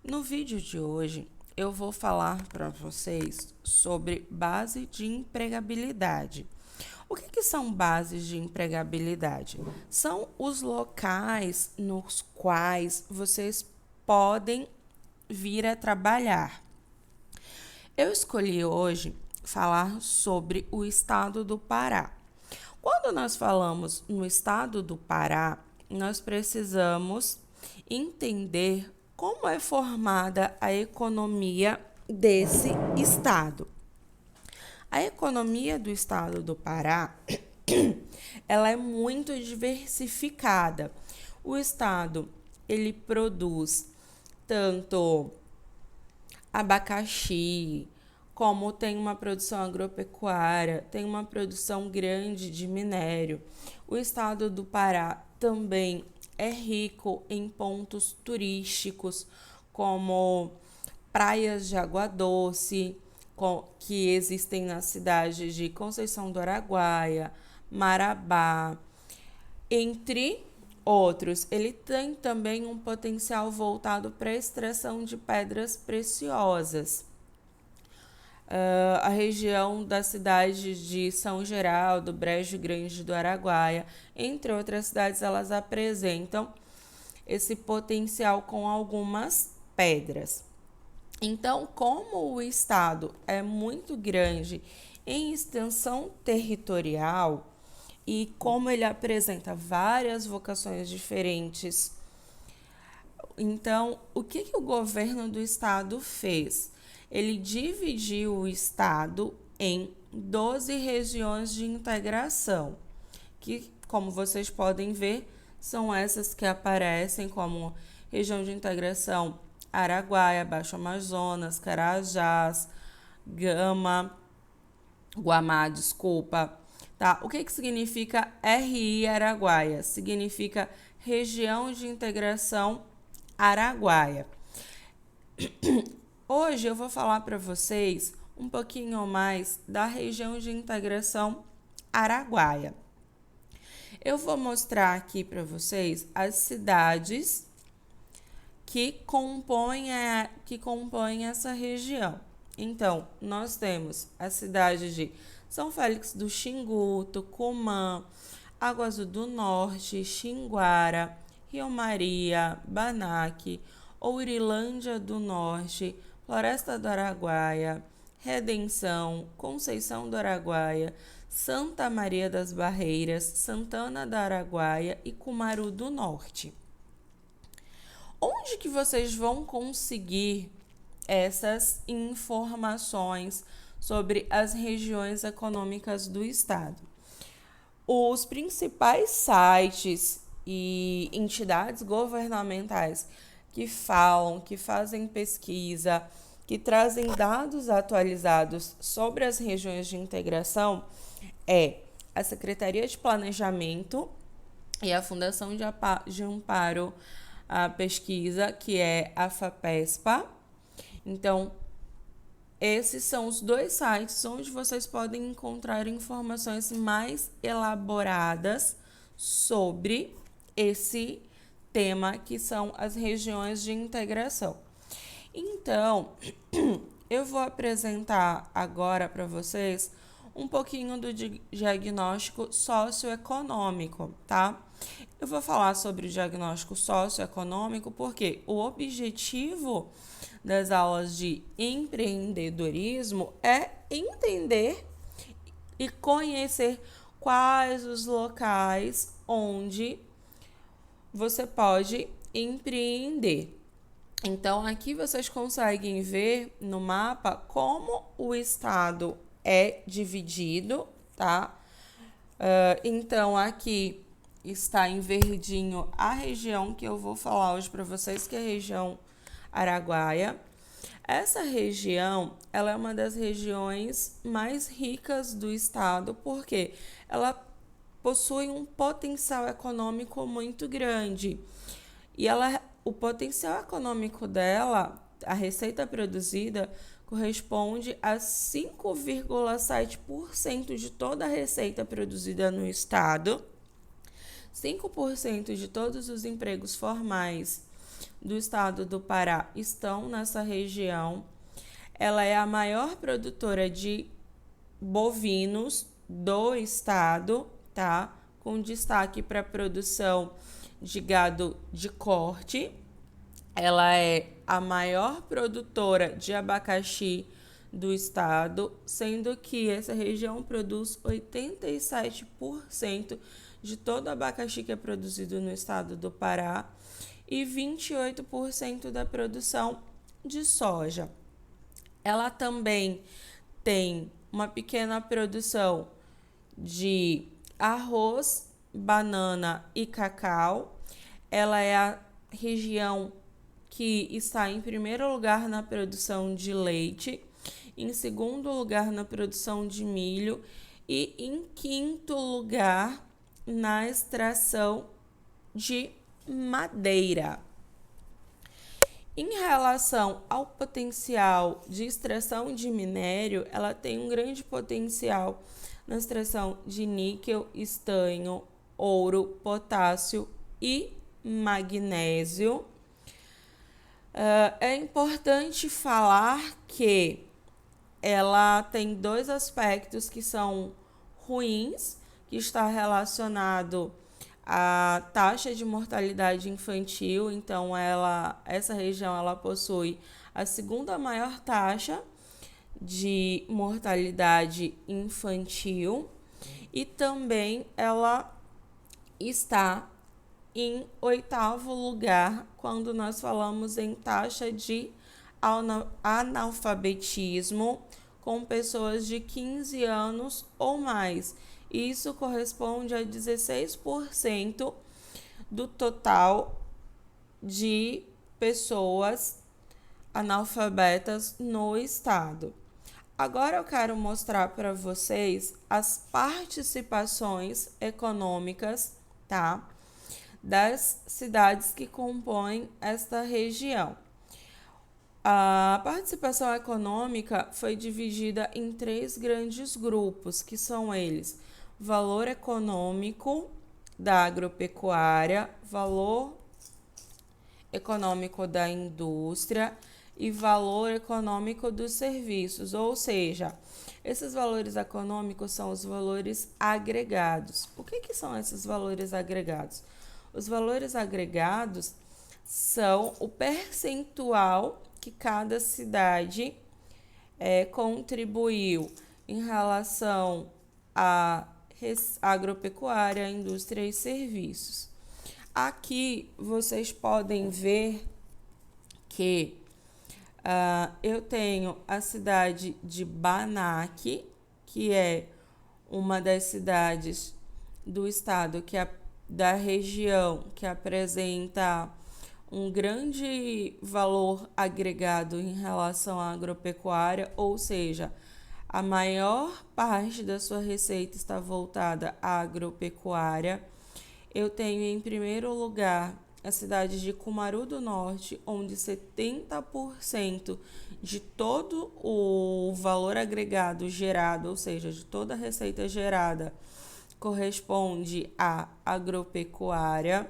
No vídeo de hoje, eu vou falar para vocês sobre base de empregabilidade. O que são bases de empregabilidade? São os locais nos quais vocês podem vir a trabalhar. Eu escolhi hoje falar sobre o estado do Pará. Quando nós falamos no estado do Pará, nós precisamos entender como é formada a economia desse estado. A economia do estado do Pará, ela é muito diversificada. O estado, ele produz tanto abacaxi, como tem uma produção agropecuária, tem uma produção grande de minério. O estado do Pará também é rico em pontos turísticos, como praias de água doce, que existem nas cidades de Conceição do Araguaia, Marabá, entre outros. Ele tem também um potencial voltado para a extração de pedras preciosas. A região da cidade de São Geraldo, Brejo Grande do Araguaia, entre outras cidades, elas apresentam esse potencial com algumas pedras. Então, como o estado é muito grande em extensão territorial e como ele apresenta várias vocações diferentes, então o que o governo do estado fez? Ele dividiu o estado em 12 regiões de integração, que, como vocês podem ver, são essas que aparecem como região de integração Araguaia, Baixo Amazonas, Carajás, Guamá, desculpa. Tá? O que significa RI Araguaia? Significa Região de Integração Araguaia. Hoje eu vou falar para vocês um pouquinho mais da região de integração Araguaia. Eu vou mostrar aqui para vocês as cidades que compõem essa região. Então, nós temos a cidade de São Félix do Xingu, Tucumã, Água Azul do Norte, Xinguara, Rio Maria, Banaque, Ourilândia do Norte, Floresta do Araguaia, Redenção, Conceição do Araguaia, Santa Maria das Barreiras, Santana da Araguaia e Cumaru do Norte. Onde que vocês vão conseguir essas informações sobre as regiões econômicas do estado? Os principais sites e entidades governamentais que falam, que fazem pesquisa, que trazem dados atualizados sobre as regiões de integração é a Secretaria de Planejamento e a Fundação de Amparo à Pesquisa, que é a FAPESPA. Então, esses são os dois sites onde vocês podem encontrar informações mais elaboradas sobre esse tema, que são as regiões de integração. Então, eu vou apresentar agora para vocês um pouquinho do diagnóstico socioeconômico, tá? Eu vou falar sobre o diagnóstico socioeconômico porque o objetivo das aulas de empreendedorismo é entender e conhecer quais os locais onde você pode empreender. Então, aqui vocês conseguem ver no mapa como o estado é dividido, tá? Então, aqui está em verdinho a região que eu vou falar hoje para vocês, que é a região Araguaia. Essa região, ela é uma das regiões mais ricas do estado, porque ela possui um potencial econômico muito grande. E o potencial econômico dela, a receita produzida, corresponde a 5,7% de toda a receita produzida no estado, 5% de todos os empregos formais do estado do Pará estão nessa região. Ela é a maior produtora de bovinos do estado, tá? Com destaque para a produção de gado de corte. Ela é a maior produtora de abacaxi do estado, sendo que essa região produz 87% de todo o abacaxi que é produzido no estado do Pará e 28% da produção de soja. Ela também tem uma pequena produção de arroz, banana e cacau. Ela é a região que está em primeiro lugar na produção de leite, em segundo lugar na produção de milho e em quinto lugar na extração de madeira. Em relação ao potencial de extração de minério, ela tem um grande potencial na extração de níquel, estanho, ouro, potássio e magnésio. É importante falar que ela tem dois aspectos que são ruins, que está relacionado à taxa de mortalidade infantil. Então, essa região ela possui a segunda maior taxa de mortalidade infantil e também ela está em 8º lugar quando nós falamos em taxa de analfabetismo com pessoas de 15 anos ou mais. Isso corresponde a 16% do total de pessoas analfabetas no estado. Agora eu quero mostrar para vocês as participações econômicas, tá? Das cidades que compõem esta região. A participação econômica foi dividida em 3 grandes grupos, que são eles: valor econômico da agropecuária, valor econômico da indústria e valor econômico dos serviços, ou seja, esses valores econômicos são os valores agregados. O que são esses valores agregados? Os valores agregados são o percentual que cada cidade contribuiu em relação à agropecuária, indústria e serviços. Aqui vocês podem ver que eu tenho a cidade de Banac, que é uma das cidades do estado, da região, que apresenta um grande valor agregado em relação à agropecuária, ou seja, a maior parte da sua receita está voltada à agropecuária. Eu tenho em primeiro lugar a cidade de Cumaru do Norte, onde 70% de todo o valor agregado gerado, ou seja, de toda a receita gerada, corresponde à agropecuária.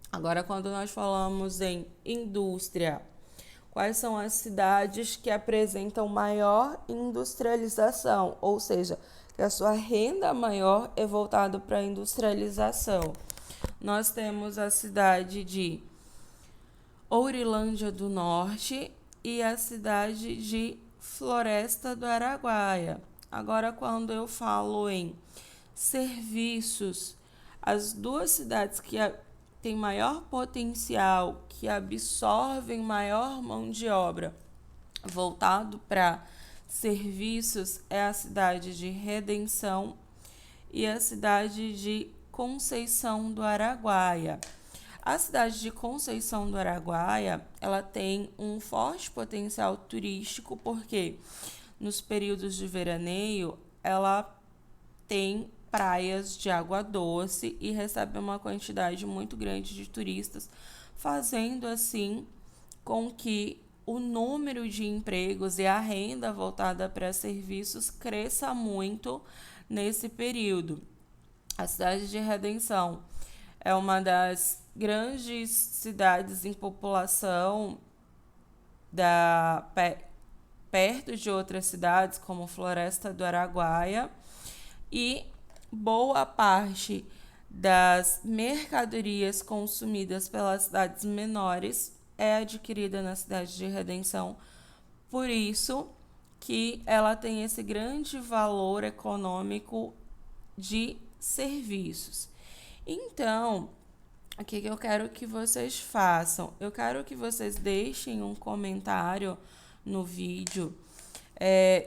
Agora, quando nós falamos em indústria, quais são as cidades que apresentam maior industrialização, ou seja, que a sua renda maior é voltada para a industrialização? Nós temos a cidade de Ourilândia do Norte e a cidade de Floresta do Araguaia. Agora, quando eu falo em serviços, as duas cidades que têm maior potencial, que absorvem maior mão de obra voltado para serviços, é a cidade de Redenção e a cidade de Conceição do Araguaia. A cidade de Conceição do Araguaia, ela tem um forte potencial turístico, porque nos períodos de veraneio ela tem praias de água doce e recebe uma quantidade muito grande de turistas, fazendo assim com que o número de empregos e a renda voltada para serviços cresça muito nesse período. A cidade de Redenção é uma das grandes cidades em população perto de outras cidades, como Floresta do Araguaia, e boa parte das mercadorias consumidas pelas cidades menores é adquirida na cidade de Redenção. Por isso que ela tem esse grande valor econômico de serviços. Então, o que eu quero que vocês façam? Eu quero que vocês deixem um comentário no vídeo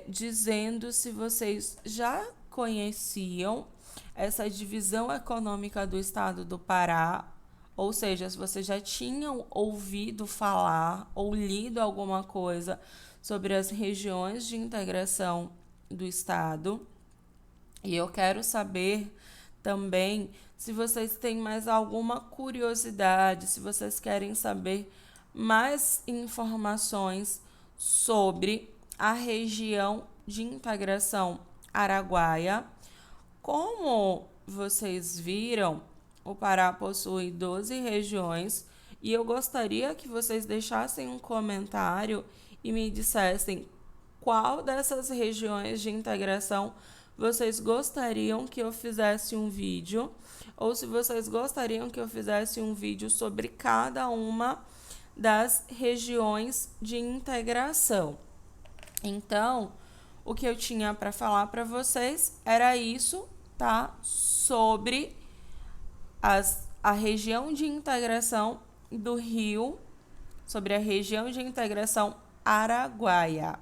dizendo se vocês já conheciam essa divisão econômica do estado do Pará, ou seja, se vocês já tinham ouvido falar ou lido alguma coisa sobre as regiões de integração do estado. E eu quero saber também se vocês têm mais alguma curiosidade, se vocês querem saber mais informações sobre a região de integração Araguaia. Como vocês viram, o Pará possui 12 regiões e eu gostaria que vocês deixassem um comentário e me dissessem qual dessas regiões de integração vocês gostariam que eu fizesse um vídeo, ou se vocês gostariam que eu fizesse um vídeo sobre cada uma das regiões de integração. Então, o que eu tinha para falar para vocês era isso, tá? Sobre a região de integração do Rio, sobre a região de integração Araguaia.